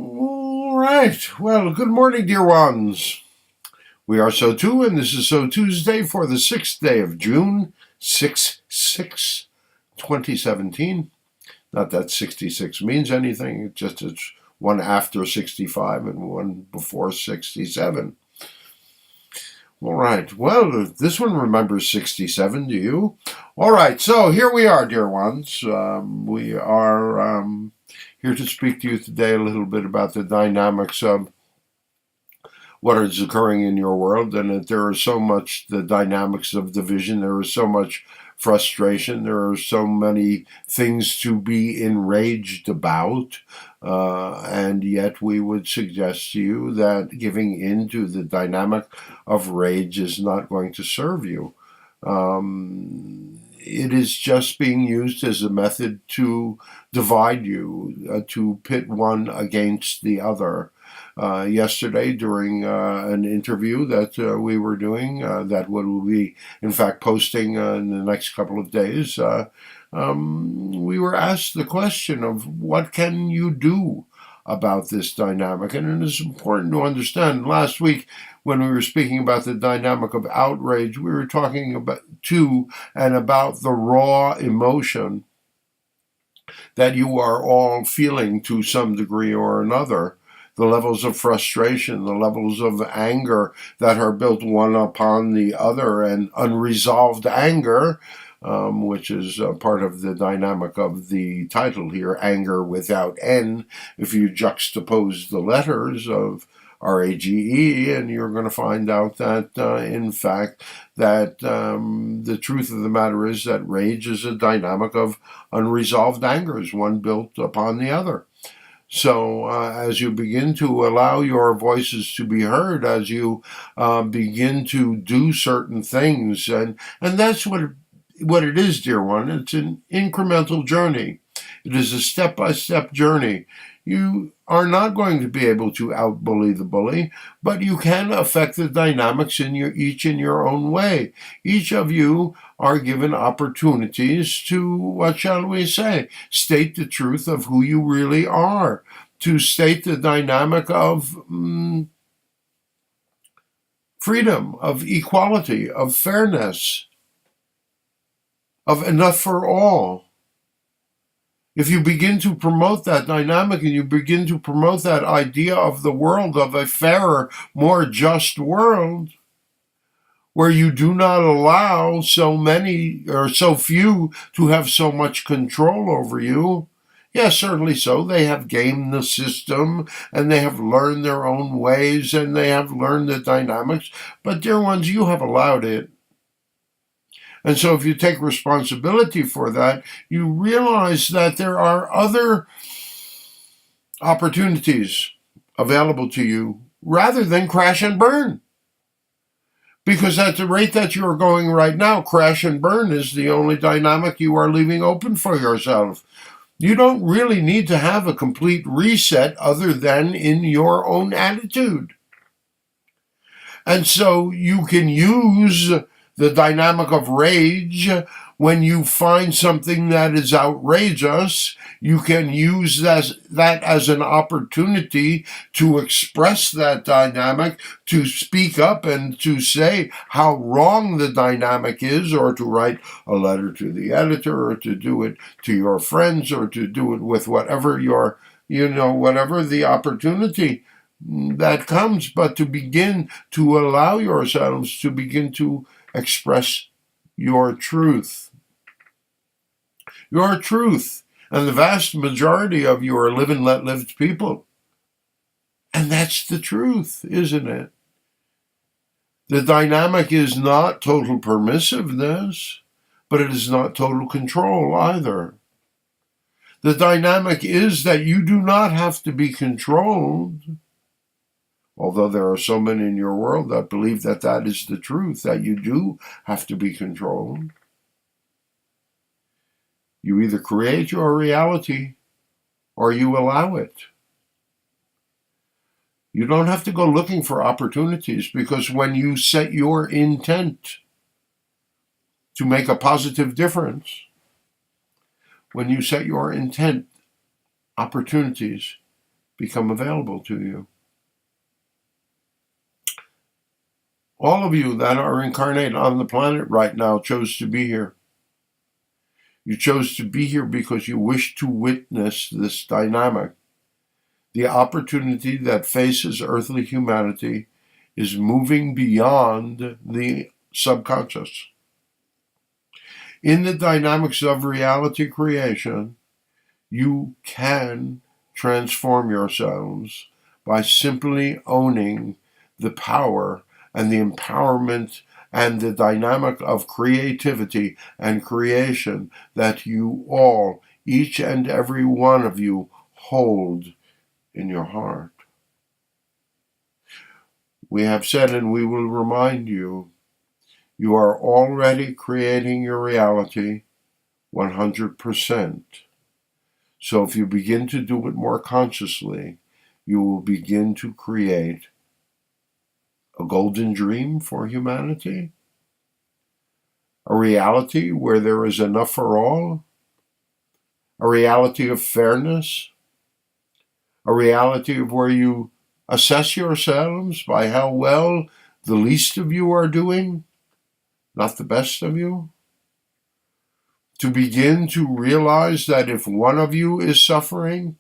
All right. Well, good morning, dear ones. We are SOTU, and this is SOTUesday for the 6th day of June, 6/6/2017. Not that 66 means anything, it's just it's one after 65 and one before 67. All right. Well, this one remembers 67, do you? All right. So here we are, dear ones. We are here to speak to you today a little bit about the dynamics of what is occurring in your world, and that there is so much the dynamics of division, there is so much frustration, there are so many things to be enraged about, and yet we would suggest to you that giving in to the dynamic of rage is not going to serve you. It is just being used as a method to divide you, to pit one against the other. Yesterday, during an interview that we were doing, that we'll be, in fact, posting in the next couple of days, we were asked the question of what can you do about this dynamic? And it is important to understand. Last week, when we were speaking about the dynamic of outrage, we were talking about the raw emotion that you are all feeling to some degree or another. The levels of frustration, the levels of anger that are built one upon the other, and unresolved anger, which is part of the dynamic of the title here, Anger Without N. If you juxtapose the letters of RAGE, and you're going to find out that, in fact, that the truth of the matter is that rage is a dynamic of unresolved angers, one built upon the other. So as you begin to allow your voices to be heard, as you begin to do certain things, and that's what it is, dear one. It's an incremental journey. It is a step-by-step journey. You are not going to be able to out-bully the bully, but you can affect the dynamics each in your own way. Each of you are given opportunities to, what shall we say, state the truth of who you really are, to state the dynamic of freedom, of equality, of fairness, of enough for all. If you begin to promote that dynamic and you begin to promote that idea of the world, of a fairer, more just world, where you do not allow so many or so few to have so much control over you, yes, certainly so. They have gamed the system, and they have learned their own ways, and they have learned the dynamics. But, dear ones, you have allowed it. And so if you take responsibility for that, you realize that there are other opportunities available to you rather than crash and burn. Because at the rate that you're going right now, crash and burn is the only dynamic you are leaving open for yourself. You don't really need to have a complete reset other than in your own attitude. And so you can use the dynamic of rage when you find something that is outrageous. You can use that as an opportunity to express that dynamic, to speak up and to say how wrong the dynamic is, or to write a letter to the editor, or to do it to your friends, or to do it with whatever whatever the opportunity that comes, but to begin to allow yourselves to begin to express your truth. Your truth. And the vast majority of you are live and let lived people. And that's the truth, isn't it? The dynamic is not total permissiveness, but it is not total control either. The dynamic is that you do not have to be controlled, although there are so many in your world that believe that that is the truth, that you do have to be controlled. You either create your reality or you allow it. You don't have to go looking for opportunities, because when you set your intent to make a positive difference, when you set your intent, opportunities become available to you. All of you that are incarnate on the planet right now chose to be here. You chose to be here because you wish to witness this dynamic. The opportunity that faces earthly humanity is moving beyond the subconscious. In the dynamics of reality creation, you can transform yourselves by simply owning the power and the empowerment and the dynamic of creativity and creation that you all, each and every one of you, hold in your heart. We have said, and we will remind you, you are already creating your reality 100%. So if you begin to do it more consciously, you will begin to create a golden dream for humanity, a reality where there is enough for all, a reality of fairness, a reality of where you assess yourselves by how well the least of you are doing, not the best of you. To begin to realize that if one of you is suffering,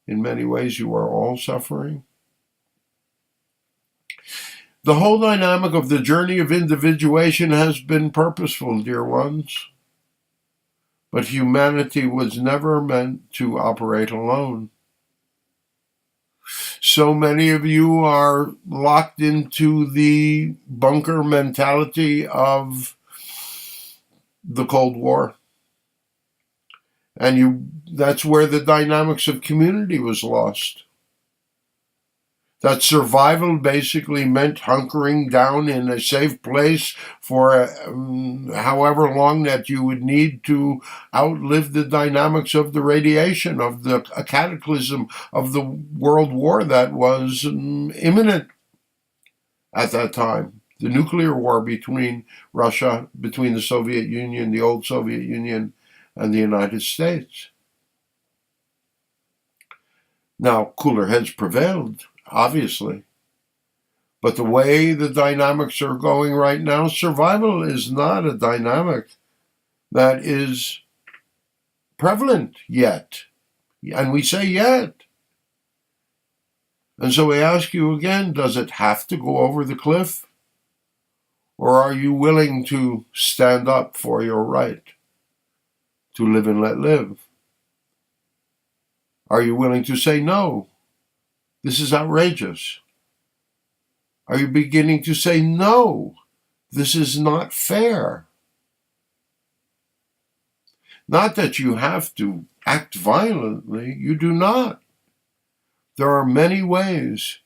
in many ways you are all suffering. The whole dynamic of the journey of individuation has been purposeful, dear ones. But humanity was never meant to operate alone. So many of you are locked into the bunker mentality of the Cold War. And that's where the dynamics of community was lost. That survival basically meant hunkering down in a safe place for however long that you would need to outlive the dynamics of the radiation, of the cataclysm, of the world war that was imminent at that time. The nuclear war between Russia, between the Soviet Union, the old Soviet Union, and the United States. Now, cooler heads prevailed, obviously. But the way the dynamics are going right now, survival is not a dynamic that is prevalent yet. And we say yet. And so we ask you again, does it have to go over the cliff? Or are you willing to stand up for your right to live and let live? Are you willing to say, no, this is outrageous? Are you beginning to say, no, this is not fair? Not that you have to act violently, you do not. There are many ways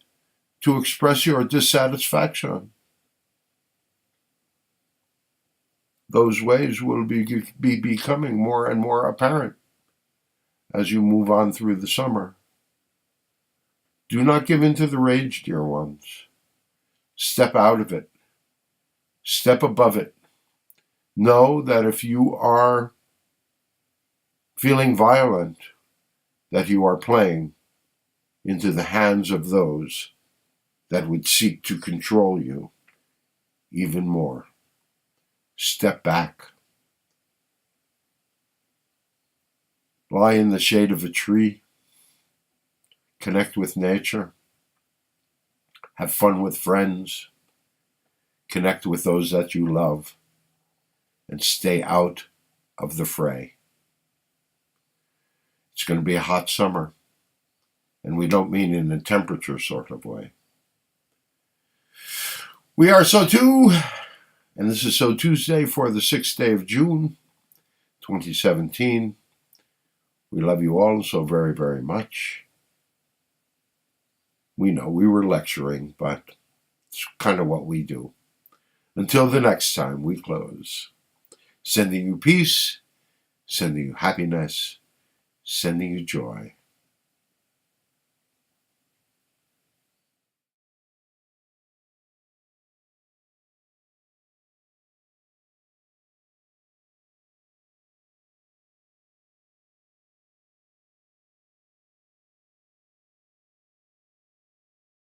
to express your dissatisfaction. Those ways will be becoming more and more apparent as you move on through the summer. Do not give in to the rage, dear ones. Step out of it. Step above it. Know that if you are feeling violent, that you are playing into the hands of those that would seek to control you even more. Step back. Lie in the shade of a tree. Connect with nature. Have fun with friends. Connect with those that you love. And stay out of the fray. It's going to be a hot summer. And we don't mean in a temperature sort of way. We are SOTU, and this is SOTUesday for the 6th day of June, 2017. We love you all so very, very much. We know we were lecturing, but it's kind of what we do. Until the next time, we close. Sending you peace, sending you happiness, sending you joy.